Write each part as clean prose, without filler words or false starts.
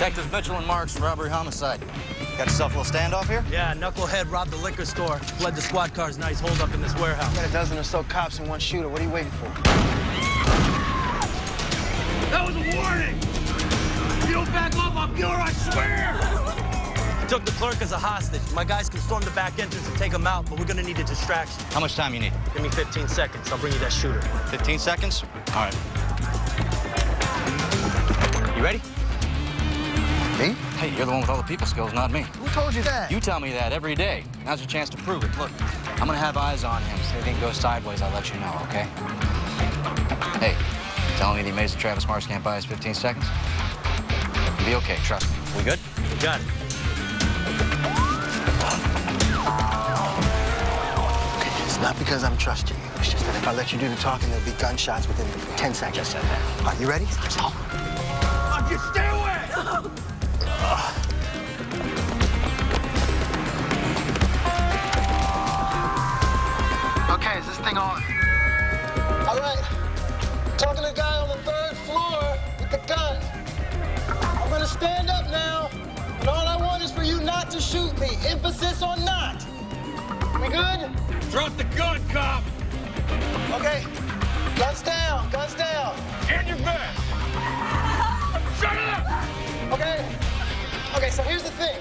Detectives Mitchell and Marks, robbery homicide. Got yourself a little standoff here? Yeah, knucklehead robbed the liquor store. Fled the squad car's nice hold up in this warehouse. Got a dozen or so cops and one shooter. What are you waiting for? That was a warning! If you don't back off, I'll kill her, I swear! I took the clerk as a hostage. My guys can storm the back entrance and take him out, but we're gonna need a distraction. How much time you need? Give me 15 seconds. I'll bring you that shooter. 15 seconds? All right. You ready? Me? Hey, you're the one with all the people skills, not me. Who told you that? You tell me that every day. Now's your chance to prove it. Look, I'm gonna have eyes on him. So if anything goes sideways, I'll let you know, okay? Hey, telling me the amazing Travis Marks can't buy us 15 seconds? You'll be okay, trust me. We good? You got it. Okay, it's not because I'm trusting you. It's just that if I let you do the talking, there'll be gunshots within 10 seconds. Just said that. All right, you ready? Fuck you, stay away! Okay, is this thing on? All right. Talking to the guy on the 3rd floor with the gun. I'm gonna stand up now, and all I want is for you not to shoot me. Emphasis on not. We good? Drop the gun, cop! Okay. Guns down, guns down. And your vest! Shut up! Okay. Okay, so here's the thing.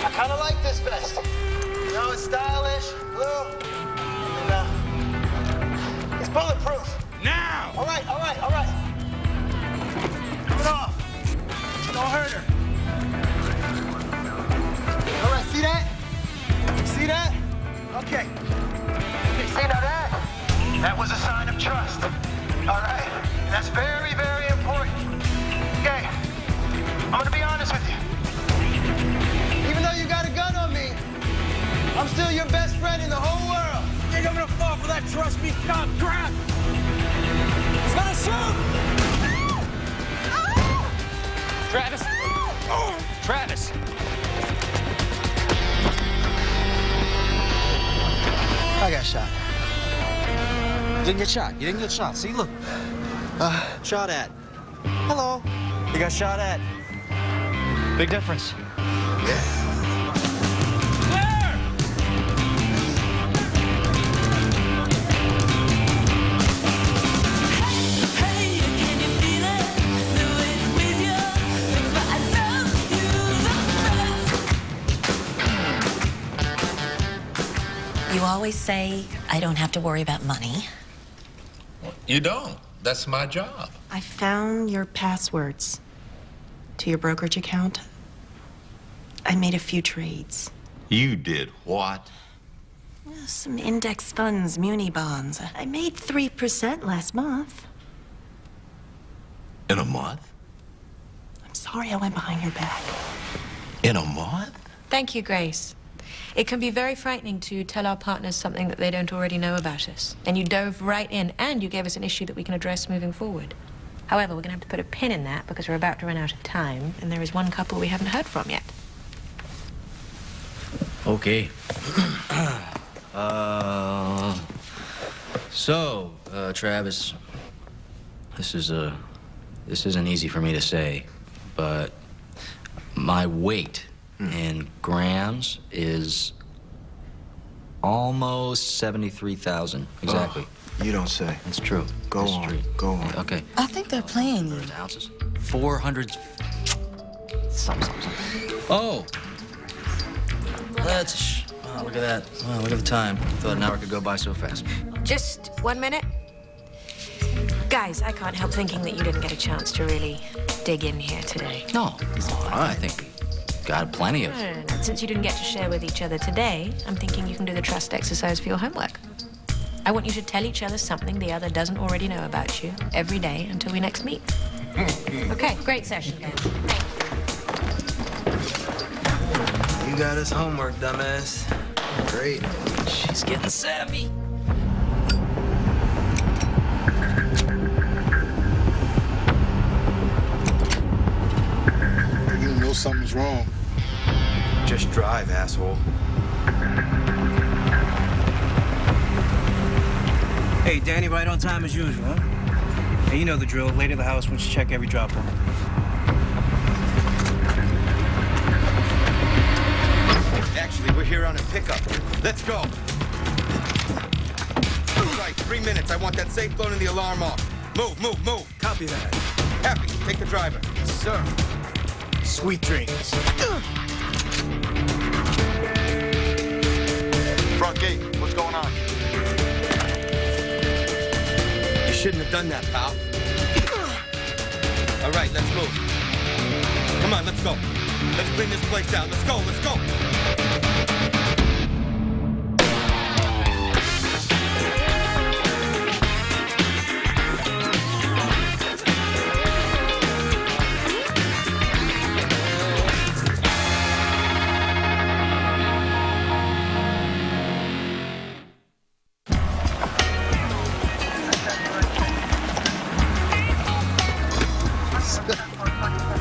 I kind of like this vest. You know, it's stylish, blue, and it's bulletproof. Now! All right, all right, all right. Put it off. Don't hurt her. All right, see that? See that? Okay. See, now that was a sign of trust. All right? That's very, very important. Okay. I'm gonna be honest with you. Even though you got a gun on me, I'm still your best friend in the whole world. You think I'm gonna fall for that trust me cop crap? It's gonna shoot! Travis! Travis! I got shot. You didn't get shot. You didn't get shot. See, look. Shot at. Hello. You got shot at. Big difference. Claire! You always say I don't have to worry about money. You don't. That's my job. I found your passwords to your brokerage account. I made a few trades. You did what? Some index funds, muni bonds. I made 3% last month. In a month? I'm sorry I went behind your back. In a month? Thank you, Grace. It can be very frightening to tell our partners something that they don't already know about us. And you dove right in, and you gave us an issue that we can address moving forward. However, we're going to have to put a pin in that because we're about to run out of time, and there is one couple we haven't heard from yet. Okay. Travis, this isn't easy for me to say, but my weight in grams is almost 73,000. Exactly. Oh, you don't say. That's true. Go That's on. True. Go on. Okay. I think they're playing you. 400 ounces. 400. Something. Oh. Oh, look at that. Oh, look at the time. Thought an hour could go by so fast. Just 1 minute. Guys, I can't help thinking that you didn't get a chance to really dig in here today. No. I think we got plenty of. No. Since you didn't get to share with each other today, I'm thinking you can do the trust exercise for your homework. I want you to tell each other something the other doesn't already know about you every day until we next meet. Okay, great session, guys. You got us homework, dumbass. Great. She's getting savvy. You know something's wrong. Just drive, asshole. Hey, Danny, right on time as usual, huh? Hey, you know the drill. Late at the house once you check every drop off. Actually, we're here on a pickup. Let's go. Right, 3 minutes. I want that safe phone and the alarm off. Move, move, move. Copy that. Happy, take the driver. Sir. Sweet dreams. Front gate, what's going on? You shouldn't have done that, pal. All right, let's move. Come on, let's go. Let's clean this place out. Let's go, let's go.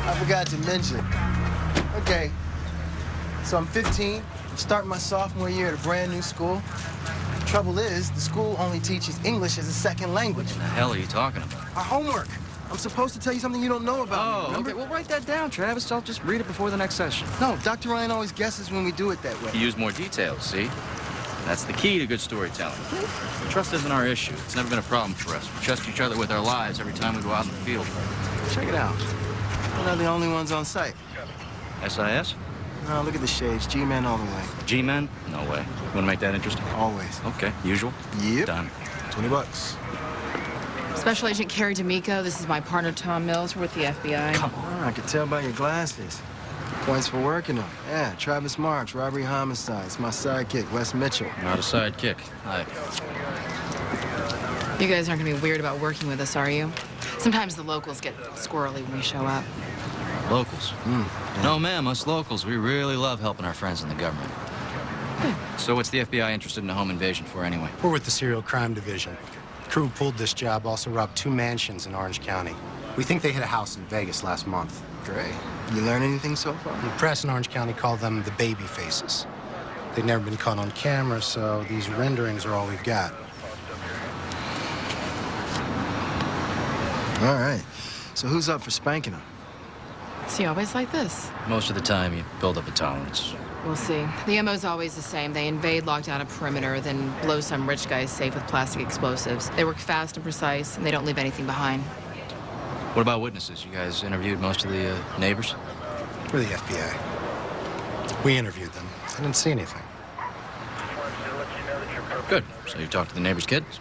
I forgot to mention. Okay, so I'm 15, I'm starting my sophomore year at a brand new school. Trouble is, the school only teaches English as a second language. What the hell are you talking about? Our homework. I'm supposed to tell you something you don't know about. Oh, okay. Well, write that down, Travis. I'll just read it before the next session. No, Dr. Ryan always guesses when we do it that way. You use more details, see? That's the key to good storytelling. Trust isn't our issue. It's never been a problem for us. We trust each other with our lives every time we go out in the field. Check it out. We're not the only ones on site. SIS? No, look at the shades. G-men all the way. G-men? No way. You want to make that interesting? Always. Okay, usual. Yep. Done. $20. Special Agent Carrie D'Amico, this is my partner Tom Mills. We're with the FBI. Come on. Oh, I could tell by your glasses. Points for working them. Yeah, Travis Marks, robbery, homicide. It's my sidekick, Wes Mitchell. Not a sidekick. Hi. You guys aren't gonna be weird about working with us, are you? Sometimes the locals get squirrely when we show up. Locals? No, ma'am, us locals, we really love helping our friends in the government. So what's the FBI interested in a home invasion for anyway? We're with the Serial Crime Division. The crew who pulled this job also robbed 2 mansions in Orange County. We think they hit a house in Vegas last month. Great. You learn anything so far? The press in Orange County called them the baby faces. They've never been caught on camera, so these renderings are all we've got. All right. So who's up for spanking them? Is he always like this? Most of the time, you build up a tolerance. We'll see. The MO's always the same. They invade, lock down a perimeter, then blow some rich guy's safe with plastic explosives. They work fast and precise, and they don't leave anything behind. What about witnesses? You guys interviewed most of the neighbors? We're the FBI. We interviewed them. They didn't see anything. Good. So you talked to the neighbors' kids?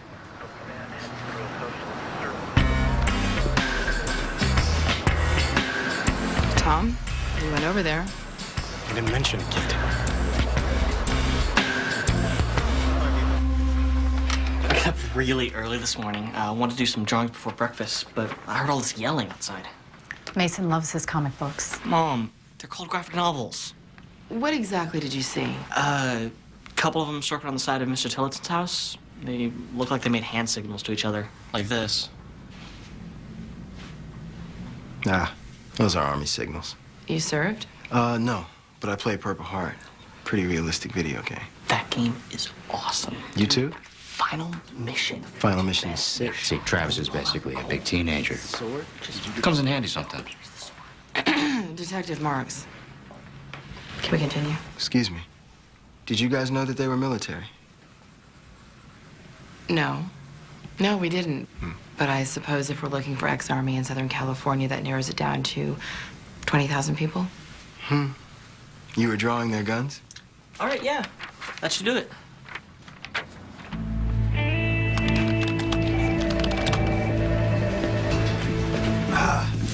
Tom, we went over there. They didn't mention a kid. I got up really early this morning. I wanted to do some drawings before breakfast, but I heard all this yelling outside. Mason loves his comic books. Mom, they're called graphic novels. What exactly did you see? A couple of them circled on the side of Mr. Tillotson's house. They look like they made hand signals to each other, like this. Nah, those are Army signals. You served? No, but I play Purple Heart. Pretty realistic video game. That game is awesome. You too? Final mission. Final mission is sick. See, Travis is basically a big teenager. Sword? Comes in handy sometimes. Detective Marks. Can we continue? Excuse me. Did you guys know that they were military? No. No, we didn't. But I suppose if we're looking for ex-Army in Southern California, that narrows it down to 20,000 people? You were drawing their guns? All right, yeah. That should do it.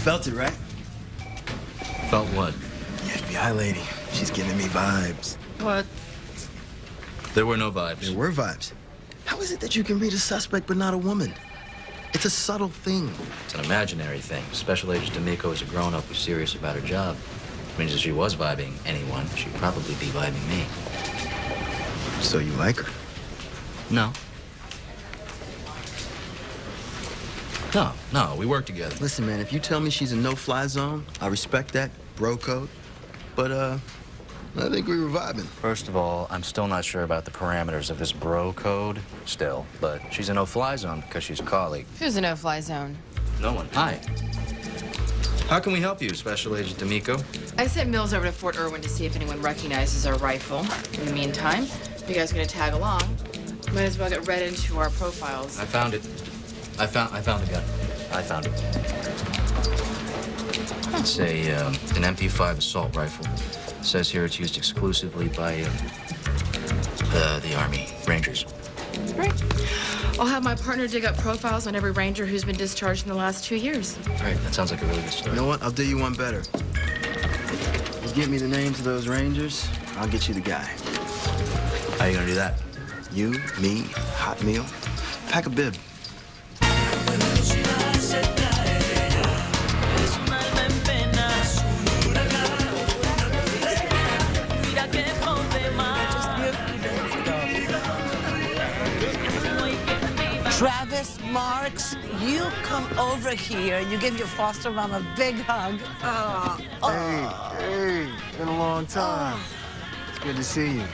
Felt it, right? Felt what? The FBI lady. She's giving me vibes. What? There were no vibes. There were vibes. How is it that you can read a suspect but not a woman? It's a subtle thing. It's an imaginary thing. Special Agent D'Amico is a grown-up who's serious about her job. Means if she was vibing anyone, she'd probably be vibing me. So you like her? No. No, we work together. Listen, man, if you tell me she's a no-fly zone, I respect that, bro code. But, I think we were vibing. First of all, I'm still not sure about the parameters of this bro code, still. But she's a no-fly zone because she's a colleague. Who's a no-fly zone? No one. Hi. How can we help you, Special Agent D'Amico? I sent Mills over to Fort Irwin to see if anyone recognizes our rifle. In the meantime, if you guys are gonna tag along, might as well get read into our profiles. I found it. I found the gun. I found it. It's an MP5 assault rifle. It says here it's used exclusively by the Army Rangers. Great. I'll have my partner dig up profiles on every ranger who's been discharged in the last 2 years. Great, that sounds like a really good story. You know what? I'll do you one better. You get me the names of those rangers, I'll get you the guy. How you gonna do that? You, me, hot meal, pack a bib. Travis, Marks, you come over here and you give your foster mom a big hug. Hey, been a long time. It's good to see you.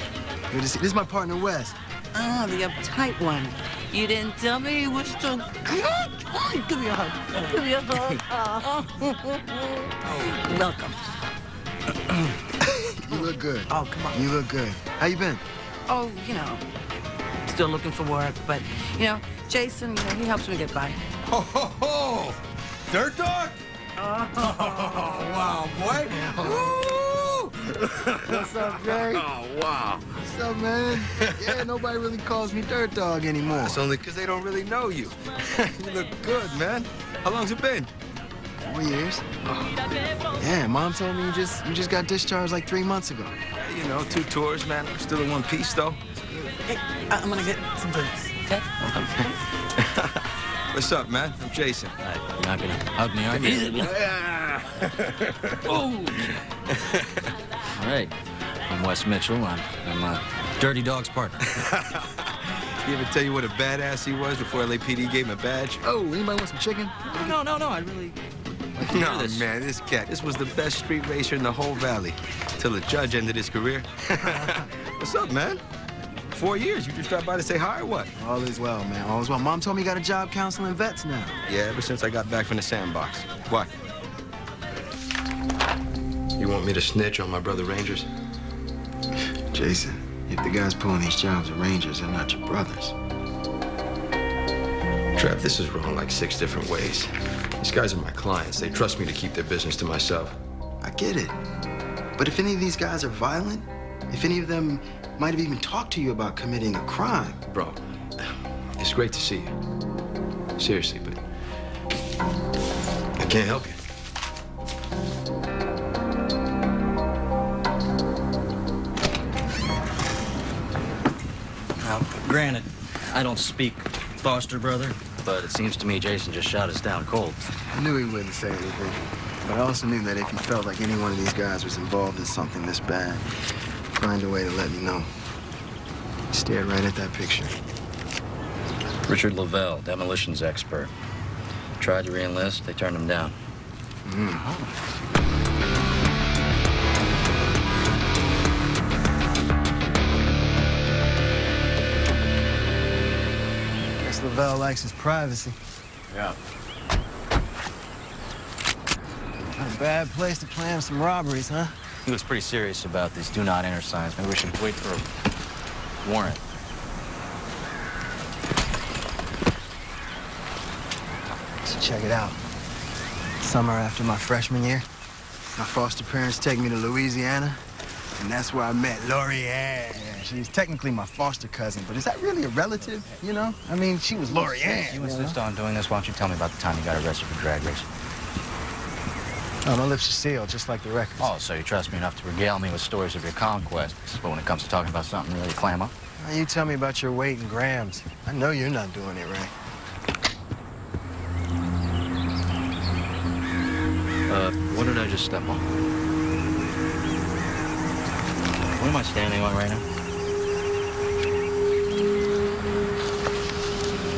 Good to see. This is my partner, Wes. Oh, the uptight one. You didn't tell me he was so good. Give me a hug. Give me a hug. Welcome. You look good. Oh, come on. You look good. How you been? Oh, you know, still looking for work, but, you know, Jason, you know, he helps me get by. Ho, ho, ho! Dirt dog? Oh, wow, boy. Woo! What's up, Jay? Oh, wow. What's up, man? Yeah, nobody really calls me Dirt Dog anymore. That's only because they don't really know you. You look good, man. How long's it been? 4 years. Yeah, Mom told me you just got discharged like 3 months ago. Yeah, you know, 2 tours, man. I'm still in one piece, though. Hey, I'm gonna get some boots, okay? What's up, man? I'm Jason. You're not gonna hug me, are you? Oh! All right. I'm Wes Mitchell. I'm Dirty Dog's partner. He ever tell you what a badass he was before LAPD gave him a badge? Oh, anybody want some chicken? No. I really like to hear No, this. man, this was the best street racer in the whole valley. Till the judge ended his career. What's up, man? 4 years. You just dropped by to say hi or what? All is well, man. All is well. Mom told me you got a job counseling vets now. Yeah, ever since I got back from the sandbox. What? You want me to snitch on my brother Rangers? Jason, if the guys pulling these jobs are Rangers, they're not your brothers. Trev, this is wrong like 6 different ways. These guys are my clients. They trust me to keep their business to myself. I get it. But if any of these guys are violent, if any of them might have even talked to you about committing a crime. Bro, it's great to see you. Seriously, but I can't help you. Now, granted, I don't speak foster brother, but it seems to me Jason just shot us down cold. I knew he wouldn't say anything. But I also knew that if he felt like any one of these guys was involved in something this bad, find a way to let me know. He stared right at that picture. Richard Lavelle, demolitions expert. Tried to re-enlist, they turned him down. Guess Lavelle likes his privacy. Yeah. Not a bad place to plan some robberies, huh? He was pretty serious about these do not enter signs. Maybe we should wait for a warrant. So check it out. Summer after my freshman year, my foster parents take me to Louisiana, and that's where I met Lori-Ann. She's technically my foster cousin, but is that really a relative, you know? I mean, she was Lori-Ann. You insist on doing this, why don't you tell me about the time you got arrested for drag racing? Oh, my lips are sealed, just like the records. Oh, so you trust me enough to regale me with stories of your conquests, but when it comes to talking about something really clam up? Now, you tell me about your weight in grams. I know you're not doing it right. What did I just step on? What am I standing on right now?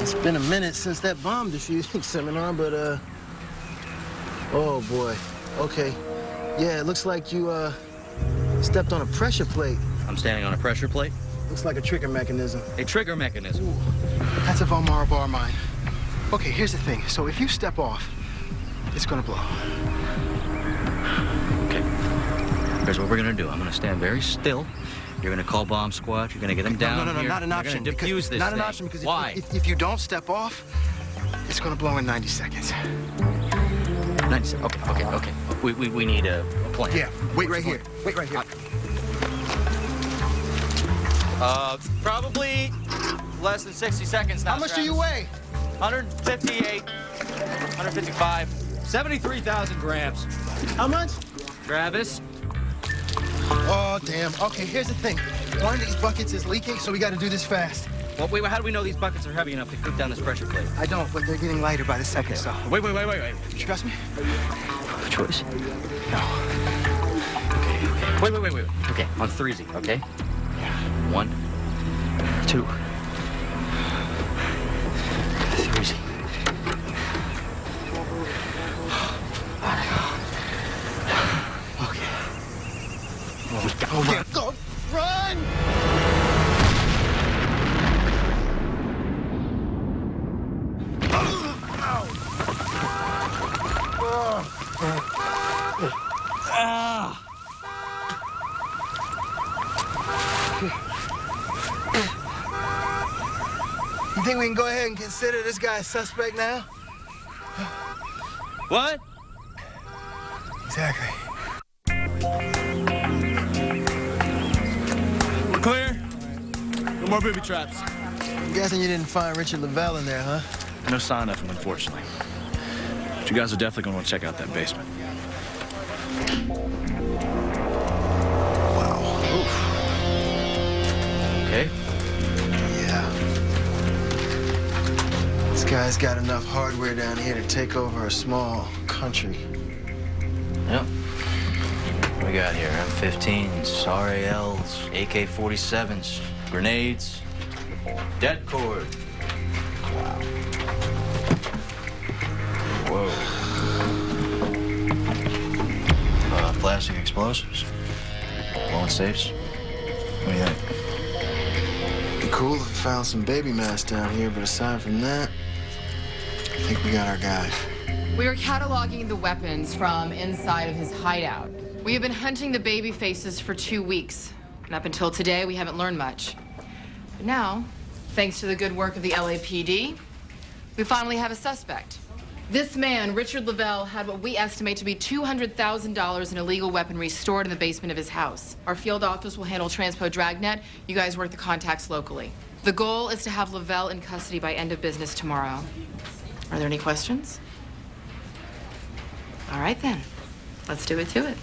It's been a minute since that bomb defusing seminar, but, oh, boy. Okay. Yeah, it looks like you, stepped on a pressure plate. I'm standing on a pressure plate? Looks like a trigger mechanism. A trigger mechanism? Ooh. That's a Valmara bar mine. Okay, here's the thing. So if you step off, It's gonna blow. Okay. Here's what we're gonna do. I'm gonna stand very still. You're gonna call bomb squad. You're gonna get them down No, here. not an option. You're gonna defuse this Not an thing. option because Why? if you don't step off, it's gonna blow in 90 seconds. 90 seconds. Okay. We need a plan. Yeah, wait right here. Wait right here. Probably less than 60 seconds now. How much do you weigh? 158, 155, 73,000 grams. How much? Travis. Oh, damn. Okay, here's the thing. One of these buckets is leaking, so we gotta do this fast. Well, wait, how do we know these buckets are heavy enough to cook down this pressure plate? I don't, but they're getting lighter by the second, so. Wait. You trust me? Choice? No. Okay. Wait. Okay, on threesy, okay? Yeah. 1, 2, 3. Okay. Oh my God! Run! You think we can go ahead and consider this guy a suspect now? What? Exactly. We're clear. No more booby traps. I'm guessing you didn't find Richard Lavelle in there, huh? No sign of him, unfortunately. But you guys are definitely going to want to check out that basement. Wow. Okay. Yeah. This guy's got enough hardware down here to take over a small country. Yep. What we got here? M15s, RALs, AK-47s, grenades, dead cord. Wow. Whoa. Plastic explosives. Blowing safes. What do you think? Be cool if we found some baby masks down here, but aside from that, I think we got our guy. We are cataloging the weapons from inside of his hideout. We have been hunting the baby faces for 2 weeks. And up until today, we haven't learned much. But now, thanks to the good work of the LAPD, we finally have a suspect. This man, Richard Lavelle, had what we estimate to be $200,000 in illegal weaponry stored in the basement of his house. Our field office will handle Transpo Dragnet. You guys work the contacts locally. The goal is to have Lavelle in custody by end of business tomorrow. Are there any questions? All right, then. Let's do it to it.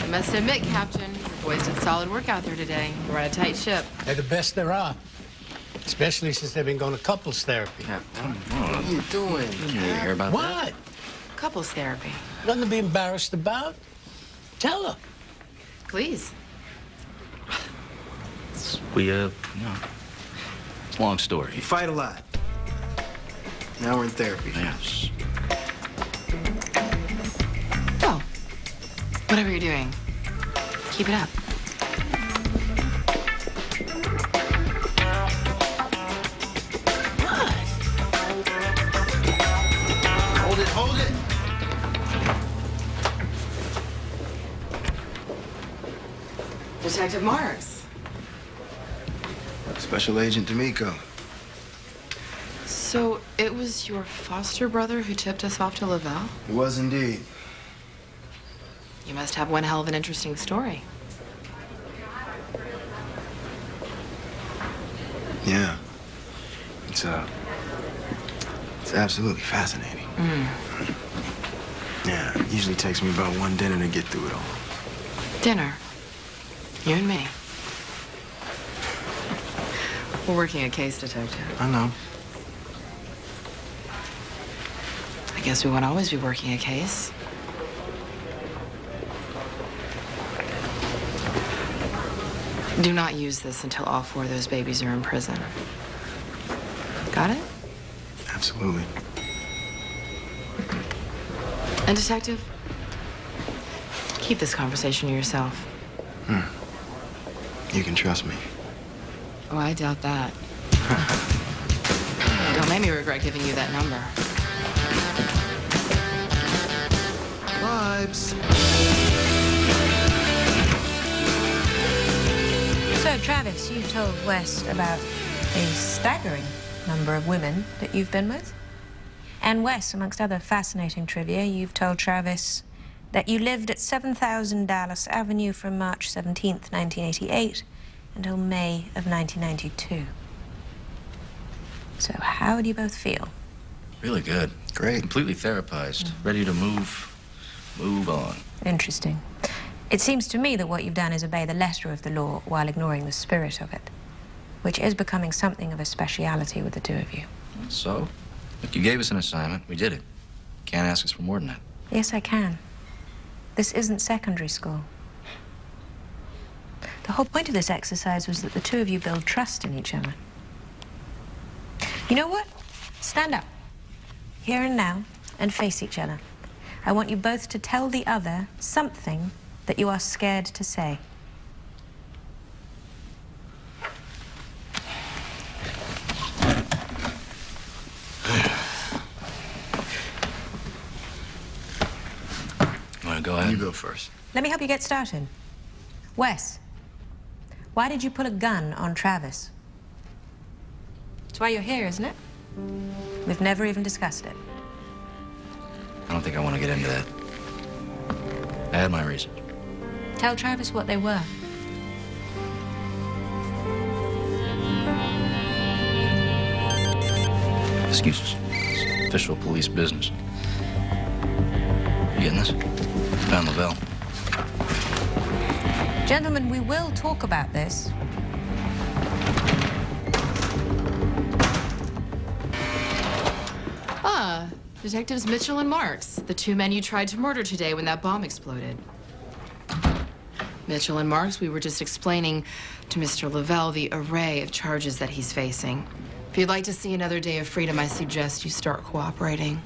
I must admit, Captain, your boys did solid work out there today. We're on a tight ship. They're the best there are. Especially since they've been going to couples therapy. What are you doing? You hear about that? What? Couples therapy. Nothing to be embarrassed about. Tell her. Please. It's a long story. You fight a lot. Now we're in therapy. Yes. Well, whatever you're doing, keep it up. Hold it. Detective Marks. Special Agent D'Amico. So it was your foster brother who tipped us off to Lavelle? It was indeed. You must have one hell of an interesting story. Yeah. It's absolutely fascinating. Yeah, it usually takes me about one dinner to get through it all. Dinner. You and me. We're working a case, Detective. I know. I guess we won't always be working a case. Do not use this until all 4 of those babies are in prison. Got it? Absolutely. And Detective, keep this conversation to yourself. You can trust me. Oh, I doubt that. Don't make I may regret giving you that number. Vibes. So, Travis, you told Wes about a staggering number of women that you've been with. And Wes, amongst other fascinating trivia, you've told Travis that you lived at 7000 Dallas Avenue from March 17th, 1988 until May of 1992. So how do you both feel? Really good. Great. Completely therapized. Ready to move on. Interesting. It seems to me that what you've done is obey the letter of the law while ignoring the spirit of it, which is becoming something of a speciality with the two of you. So? Look, you gave us an assignment. We did it. Can't ask us for more than that. Yes, I can. This isn't secondary school. The whole point of this exercise was that the two of you build trust in each other. You know what? Stand up, here and now, and face each other. I want you both to tell the other something that you are scared to say. Want to go ahead? You go first. Let me help you get started. Wes, why did you pull a gun on Travis? That's why you're here, isn't it? We've never even discussed it. I don't think I want to get into that. I had my reasons. Tell Travis what they were. Excuses. It's official police business. You getting this? Found Lavelle. Gentlemen, we will talk about this. Detectives Mitchell and Marks, the two men you tried to murder today when that bomb exploded. Mitchell and Marks, we were just explaining to Mr. Lavelle the array of charges that he's facing. If you'd like to see another day of freedom, I suggest you start cooperating.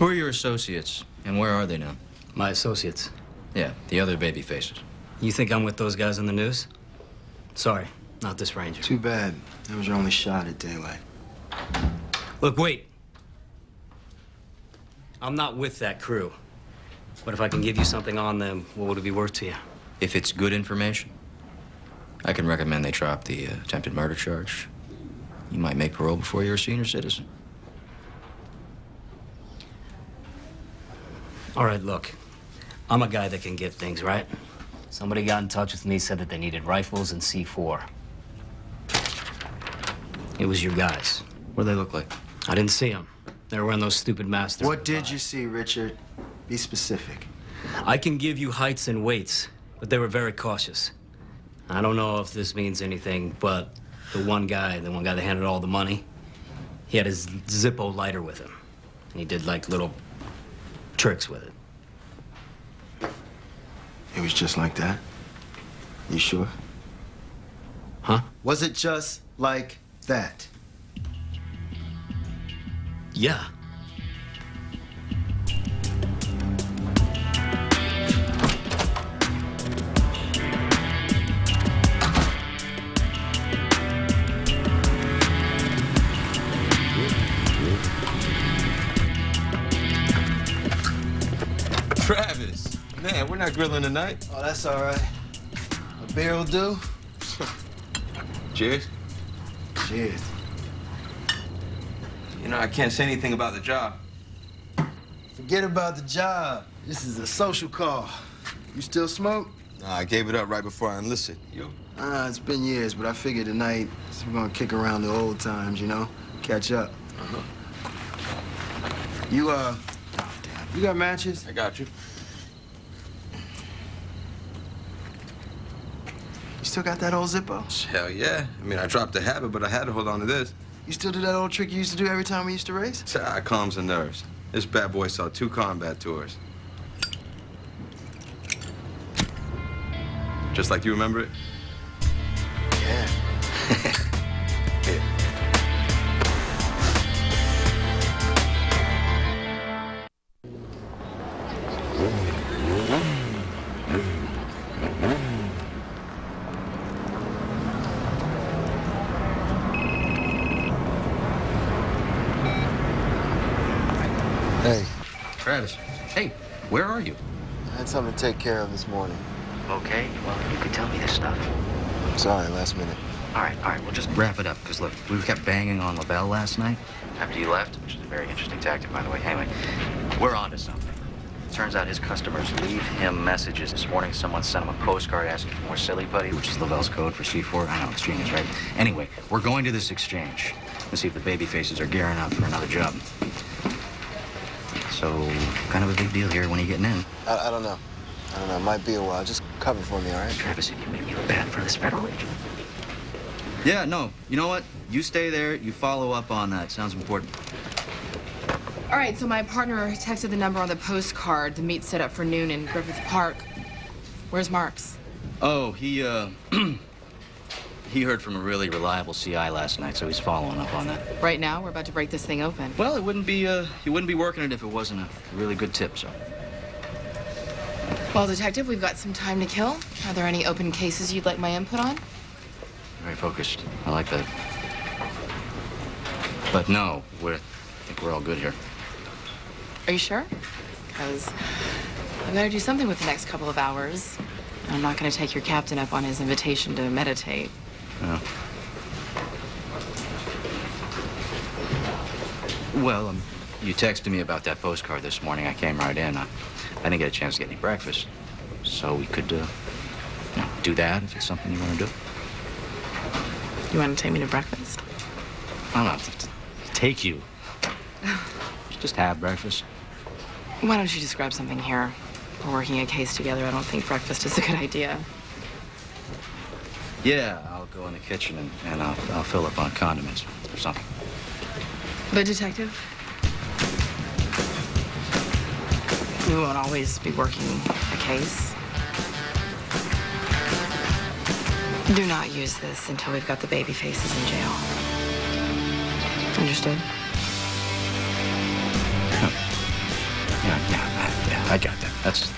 Who are your associates, and where are they now? My associates. Yeah, the other baby faces. You think I'm with those guys on the news? Sorry, not this ranger. Too bad. That was your only shot at daylight. Look, wait. I'm not with that crew. But if I can give you something on them, what would it be worth to you? If it's good information, I can recommend they drop the attempted murder charge. You might make parole before you're a senior citizen. All right, look. I'm a guy that can get things, right? Somebody got in touch with me, said that they needed rifles and C4. It was your guys. What do they look like? I didn't see them. They were wearing those stupid masks. What did you see, Richard? Be specific. I can give you heights and weights, but they were very cautious. I don't know if this means anything, but the one guy that handed all the money, he had his Zippo lighter with him. And he did, like, little tricks with it. It was just like that? You sure? Huh? Was it just like that? Yeah. Travis, man, we're not grilling tonight. Oh, that's all right. A beer will do. Cheers. Cheers. You know, I can't say anything about the job. Forget about the job. This is a social call. You still smoke? Nah, I gave it up right before I enlisted. You? It's been years, but I figured tonight we're gonna kick around the old times, you know? Catch up. Uh-huh. You got matches? I got you. You still got that old Zippo? Hell yeah. I mean, I dropped the habit, but I had to hold on to this. You still do that old trick you used to do every time we used to race? It calms the nerves. This bad boy saw 2 combat tours. Just like you remember it? Yeah. Here. Travis. Hey, where are you? I had something to take care of this morning. Okay, well, you could tell me this stuff. Sorry, last minute. All right, well, just wrap it up, because look, we kept banging on LaBelle last night after you left, which is a very interesting tactic, by the way. Anyway, we're on to something. Turns out his customers leave him messages. This morning, someone sent him a postcard asking for more silly putty, which is LaBelle's code for C4. I know, it's genius, right? Anyway, we're going to this exchange. Let's see if the baby faces are gearing up for another job. So, kind of a big deal here. When are you getting in? I don't know. It might be a while. Just cover for me, all right? Travis, you make me look bad for this federal agent. Yeah, no. You know what? You stay there. You follow up on that. Sounds important. All right, so my partner texted the number on the postcard. The meet's set up for noon in Griffith Park. Where's Marks? Oh, he heard from a really reliable CI last night, so he's following up on that. Right now, we're about to break this thing open. Well, he wouldn't be working it if it wasn't a really good tip, so. Well, Detective, we've got some time to kill. Are there any open cases you'd like my input on? Very focused. I like that. But no, I think we're all good here. Are you sure? Because I've got to do something with the next couple of hours. I'm not going to take your captain up on his invitation to meditate. Yeah. Well, you texted me about that postcard this morning. I came right in. I didn't get a chance to get any breakfast. So we could do that if it's something you want to do. You want to take me to breakfast? I don't have to take you. Just have breakfast. Why don't you just grab something here? We're working a case together. I don't think breakfast is a good idea. Yeah, I'll go in the kitchen and I'll fill up on condiments or something. But, Detective, we won't always be working a case. Do not use this until we've got the baby faces in jail. Understood? Yeah, I got that.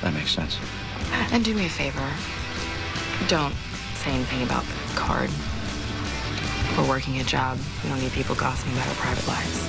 That makes sense. And do me a favor. Don't say anything about the card. We're working a job. We don't need people gossiping about our private lives.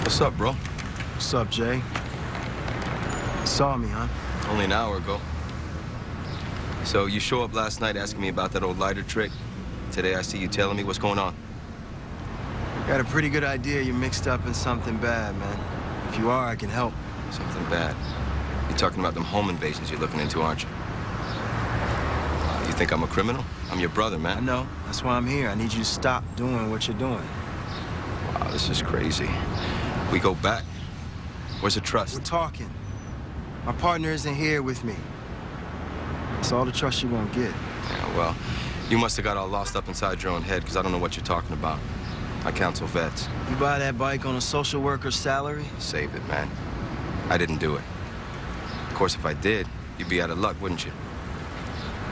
What's up, bro? What's up, Jay? You saw me, huh? Only an hour ago. So you show up last night asking me about that old lighter trick. Today I see you telling me what's going on. Got a pretty good idea you're mixed up in something bad, man. If you are, I can help. Something bad? You're talking about them home invasions you're looking into, aren't you? You think I'm a criminal? I'm your brother, man. I know. That's why I'm here. I need you to stop doing what you're doing. Wow, this is crazy. We go back. Where's the trust? We're talking. My partner isn't here with me. That's all the trust you're gonna get. Yeah, well, you must have got all lost up inside your own head, because I don't know what you're talking about. I counsel vets. You buy that bike on a social worker's salary? Save it, man. I didn't do it. Of course, if I did, you'd be out of luck, wouldn't you?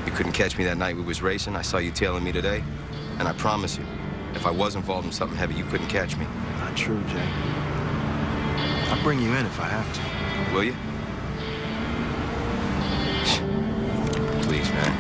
You couldn't catch me that night we was racing. I saw you tailing me today. And I promise you, if I was involved in something heavy, you couldn't catch me. Not true, Jay. I'll bring you in if I have to. Will you? Please, man.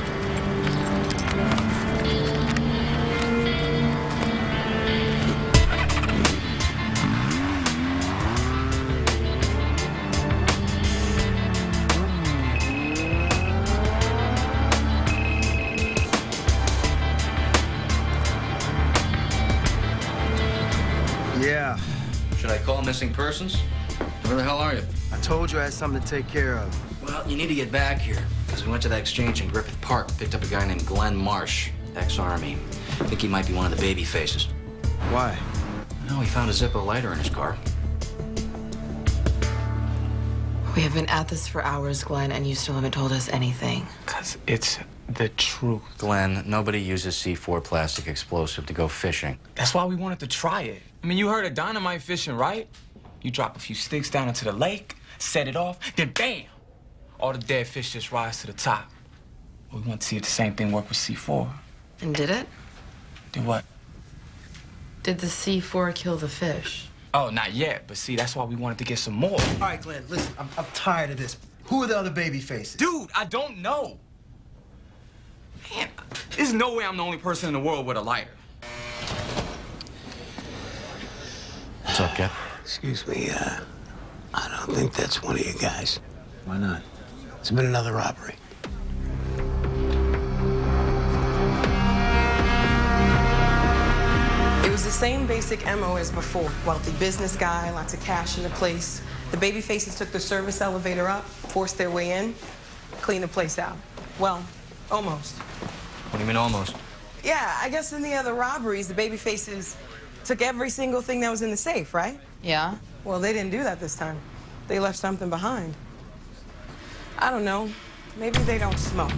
missing persons? Where the hell are you? I told you I had something to take care of. Well, you need to get back here, because we went to that exchange in Griffith Park and picked up a guy named Glenn Marsh, ex-Army. I think he might be one of the baby faces. Why? No, he found a Zippo lighter in his car. We have been at this for hours, Glenn, and you still haven't told us anything. Because it's the truth. Glenn, nobody uses C4 plastic explosive to go fishing. That's why we wanted to try it. I mean, you heard of dynamite fishing, right? You drop a few sticks down into the lake, set it off, then bam! All the dead fish just rise to the top. We want to see if the same thing worked with C4. And did it? Did what? Did the C4 kill the fish? Oh, not yet, but see, that's why we wanted to get some more. All right, Glenn, listen, I'm tired of this. Who are the other baby faces? Dude, I don't know. Man, there's no way I'm the only person in the world with a lighter. What's up, Cap? Excuse me, I don't think that's one of you guys. Why not? It's been another robbery. It was the same basic MO as before. Wealthy business guy, lots of cash in the place. The baby faces took the service elevator up, forced their way in, cleaned the place out. Well, almost. What do you mean almost? Yeah, I guess in the other robberies, the baby faces took every single thing that was in the safe, right? Yeah? Well, they didn't do that this time. They left something behind. I don't know. Maybe they don't smoke.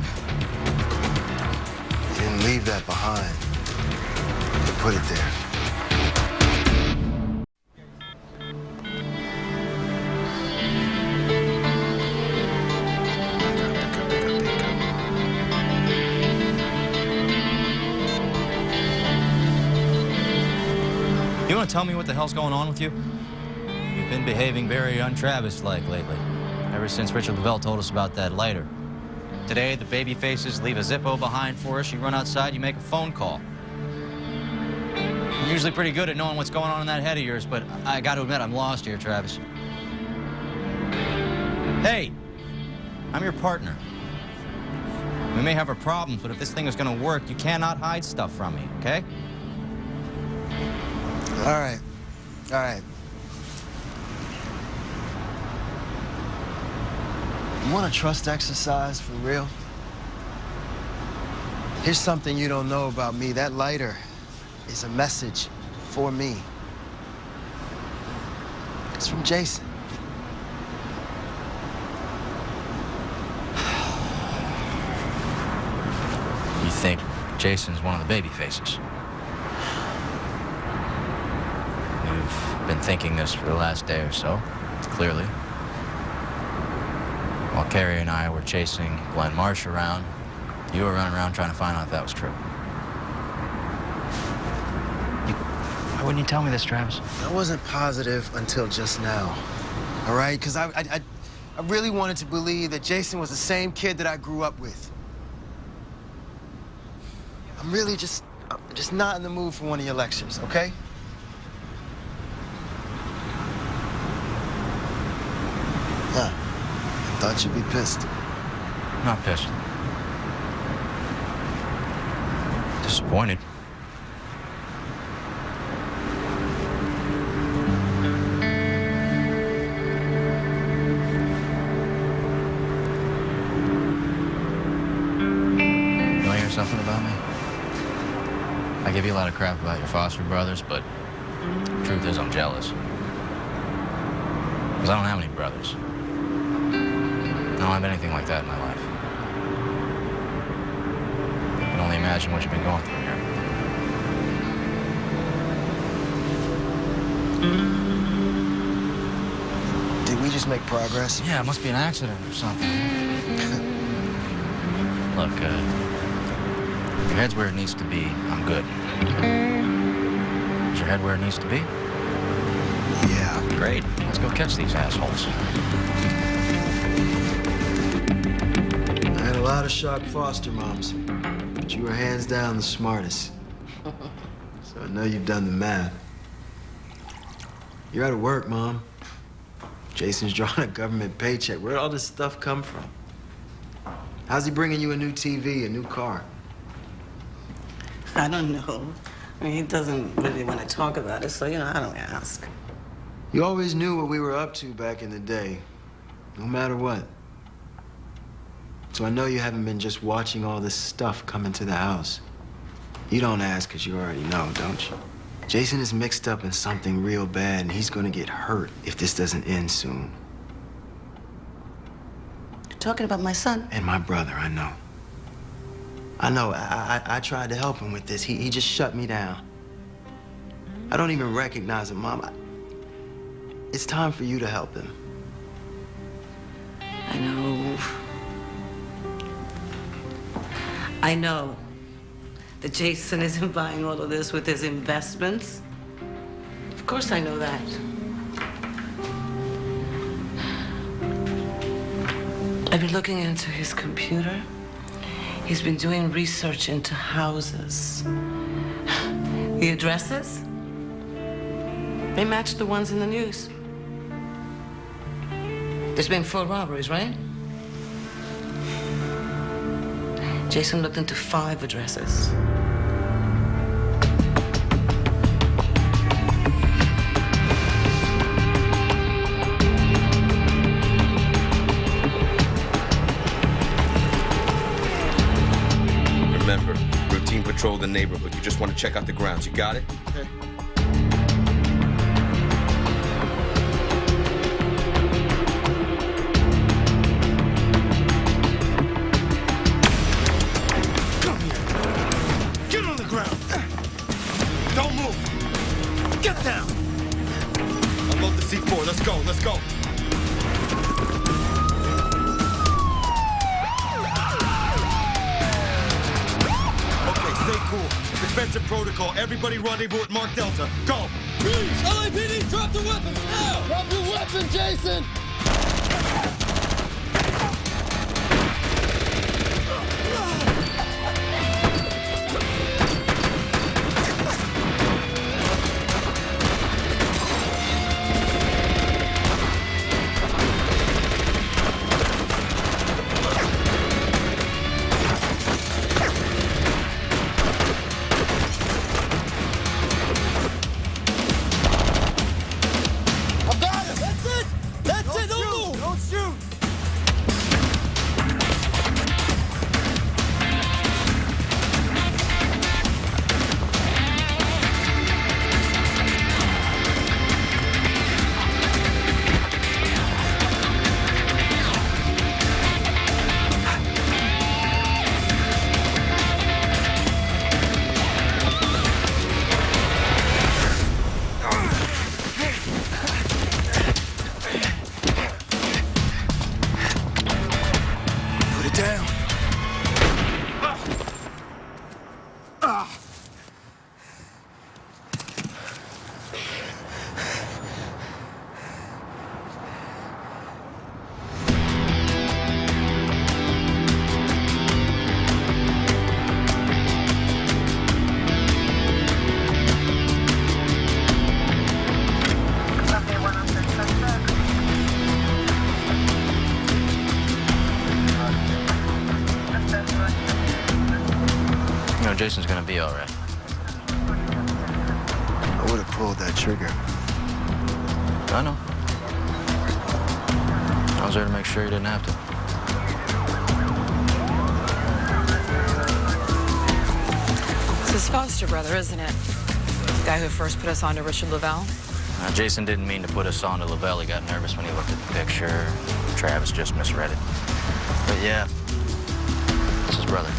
They didn't leave that behind. They put it there. You want to tell me what the hell's going on with you? You've been behaving very un-Travis-like lately, ever since Richard Lavelle told us about that lighter. Today, the baby faces leave a Zippo behind for us. You run outside, you make a phone call. I'm usually pretty good at knowing what's going on in that head of yours, but I got to admit, I'm lost here, Travis. Hey, I'm your partner. We may have our problems, but if this thing is going to work, you cannot hide stuff from me, okay? All right. All right. You want a trust exercise for real? Here's something you don't know about me. That lighter is a message for me. It's from Jason. You think Jason's one of the baby faces? You've been thinking this for the last day or so, clearly. While Carrie and I were chasing Glenn Marsh around, you were running around trying to find out if that was true. Why wouldn't you tell me this, Travis? I wasn't positive until just now, all right? Because I really wanted to believe that Jason was the same kid that I grew up with. I'm really just not in the mood for one of your lectures, okay? Yeah, I thought you'd be pissed. Not pissed. Disappointed. You want to hear something about me? I give you a lot of crap about your foster brothers, but the truth is I'm jealous. Because I don't have any brothers. I don't have anything like that in my life. I can only imagine what you've been going through here. Did we just make progress? Yeah, it must be an accident or something. Look, if your head's where it needs to be, I'm good. Is your head where it needs to be? Yeah. Great. Let's go catch these assholes. I had a lot of shocked foster moms, but you were hands down the smartest. So I know you've done the math. You're out of work, Mom. Jason's drawing a government paycheck. Where'd all this stuff come from? How's he bringing you a new TV, a new car? I don't know. I mean, he doesn't really want to talk about it, so, I don't ask. You always knew what we were up to back in the day, no matter what. So I know you haven't been just watching all this stuff come into the house. You don't ask because you already know, don't you? Jason is mixed up in something real bad, and he's gonna get hurt if this doesn't end soon. You're talking about my son? And my brother, I know. I tried to help him with this. He just shut me down. I don't even recognize him, Mom. It's time for you to help him. I know. I know that Jason isn't buying all of this with his investments. Of course I know that. I've been looking into his computer. He's been doing research into houses. The addresses, they match the ones in the news. There's been 4 robberies, right? Jason looked into 5 addresses. Remember, routine patrol the neighborhood. You just want to check out the grounds. You got it? Okay. Let's go. Okay, stay cool. Defensive protocol. Everybody rendezvous at Mark Delta. Go. Freeze! LAPD, drop the weapons now! Drop your weapon, Jason! Jason's gonna be all right. I would have pulled that trigger. I know. I was there to make sure you didn't have to. It's his foster brother, isn't it? The guy who first put us on to Richard Lavelle? Jason didn't mean to put us on to Lavelle. He got nervous when he looked at the picture. Travis just misread it. But yeah, it's his brother.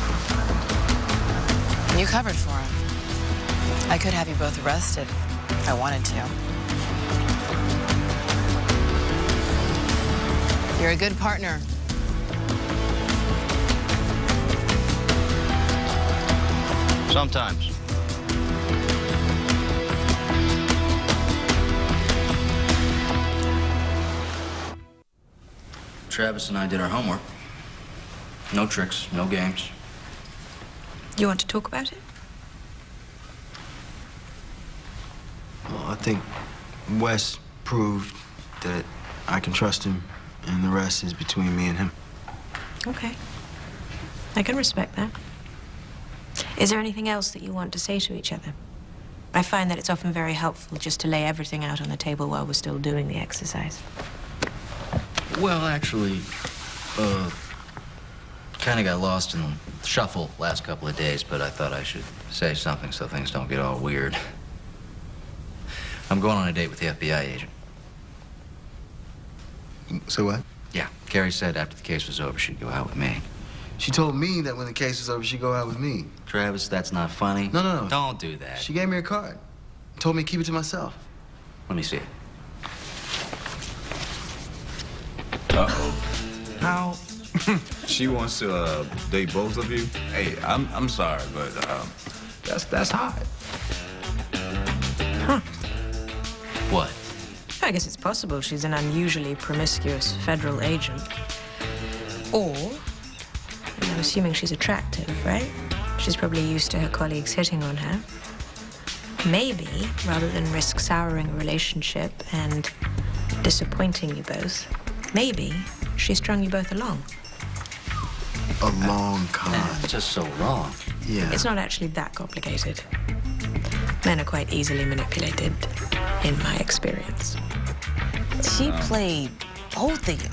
You covered for him. I could have you both arrested if I wanted to. You're a good partner. Sometimes. Travis and I did our homework. No tricks, no games. You want to talk about it? Well, I think Wes proved that I can trust him, and the rest is between me and him. Okay. I can respect that. Is there anything else that you want to say to each other I find that it's often very helpful just to lay everything out on the table while we're still doing the exercise. Well, actually, kind of got lost in the shuffle last couple of days, but I thought I should say something so things don't get all weird. I'm going on a date with the FBI agent. So what? Yeah, Carrie said after the case was over, she'd go out with me. She told me that when the case was over, she'd go out with me. Travis, that's not funny. No. Don't do that. She gave me her card. Told me to keep it to myself. Let me see it. Uh-oh. How? She wants to date both of you? Hey, I'm sorry, but that's hot. Huh. What? I guess it's possible she's an unusually promiscuous federal agent. Or, I'm assuming she's attractive, right? She's probably used to her colleagues hitting on her. Maybe, rather than risk souring a relationship and disappointing you both, maybe she strung you both along. A long con. It's just so wrong. Yeah. It's not actually that complicated. Men are quite easily manipulated, in my experience. She played both of you.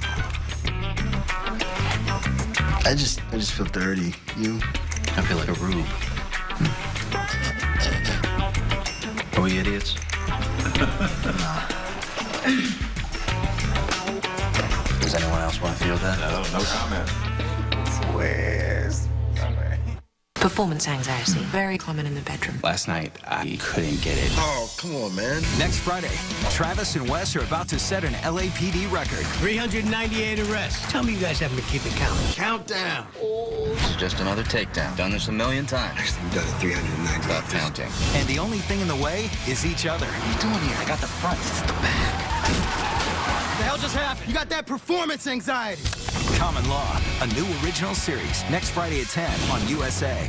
I just feel dirty. You? I feel like a rube. Are we idiots? Does anyone else want to feel that? No comment. Where's... Performance anxiety, very common in the bedroom. Last night, I couldn't get it. Oh, come on, man. Next Friday, Travis and Wes are about to set an LAPD record. 398 arrests. Tell me you guys haven't been keeping count. Countdown. This is just another takedown. Done this a million times. Actually, we've done it 390. Stop counting. And the only thing in the way is each other. What are you doing here? I got the front. It's the back. What the hell just happened? You got that performance anxiety. Common Law, a new original series, next Friday at 10 on USA.